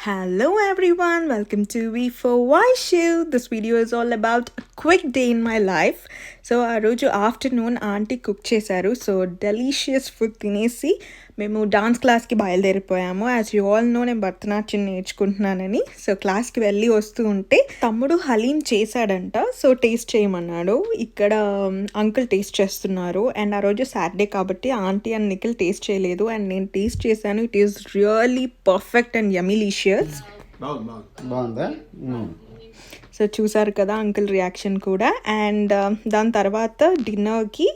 Hello everyone, welcome to V4Y Show. This video is all about a quick day in my life. So ఆ రోజు afternoon aunty cook చేశారు. So delicious food తినేసి మేము dance క్లాస్కి బయలుదేరిపోయాము. As you all know, నేను Bharatanatyam నేర్చుకుంటున్నానని. So క్లాస్కి వెళ్ళి వస్తూ ఉంటే తమ్ముడు హలీం చేశాడంట. సో టేస్ట్ చేయమన్నాడు. ఇక్కడ అంకుల్ టేస్ట్ చేస్తున్నారు. అండ్ ఆ రోజు సాటర్డే కాబట్టి ఆంటీ అండ్ నిఖిల్ టేస్ట్ చేయలేదు. అండ్ నేను టేస్ట్ చేశాను. It is really perfect and yummylicious. బాగుందా? సో చూసారు కదా అంకుల్ రియాక్షన్ కూడా. అండ్ దాని తర్వాత డిన్నర్కి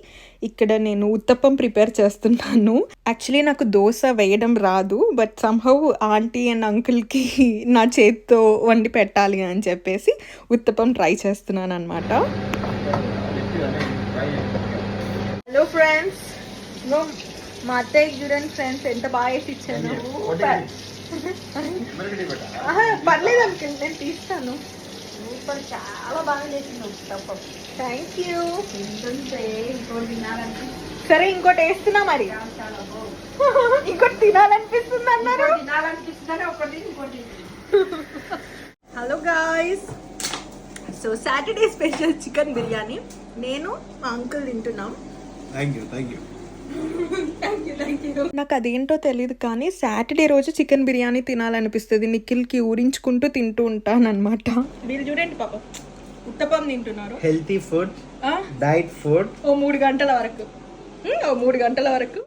ఇక్కడ నేను ఉత్తప్పం ప్రిపేర్ చేస్తున్నాను. యాక్చువల్లీ నాకు దోశ వేయడం రాదు, బట్ సమ్హౌ ఆంటీ అండ్ అంకుల్కి నా చేతితో వండి పెట్టాలి అని చెప్పేసి ఉత్తప్పం ట్రై చేస్తున్నాను అనమాట. హలో ఫ్రెండ్స్, మా అత్తయ్య చూడండి ఫ్రెండ్స్, ఎంత బాగా వేసి ఇచ్చాను. పర్లేదు అంకుల్, నేను తీస్తాను. సూపర్, చాలా బాగా చేసింది ఉత్తప్పం. Thank you. ఇంకోటి తినాలంటే సరే ఇంకోటి వేస్తున్నా మరి. చాలా బాగుంది. ఇంకోటి తినాలనిపిస్తుంది అన్నారు. తినాలనిపిస్తుందని ఒకటి ఇంకోటి. Hello guys, so Saturday special chicken biryani నేను మా అంకుల్ తింటున్నాం. Thank you. నాకు అదేంటో తెలియదు కానీ సాటర్డే రోజు చికెన్ బిర్యానీ తినాలనిపిస్తుంది. నిఖిల్కి ఊరించుకుంటూ తింటూ ఉంటాను అనమాట. వీళ్ళు చూడండి పాప ఉత్తప్పం తింటున్నారు. Healthy food, diet food. ఓ 3 గంటల వరకు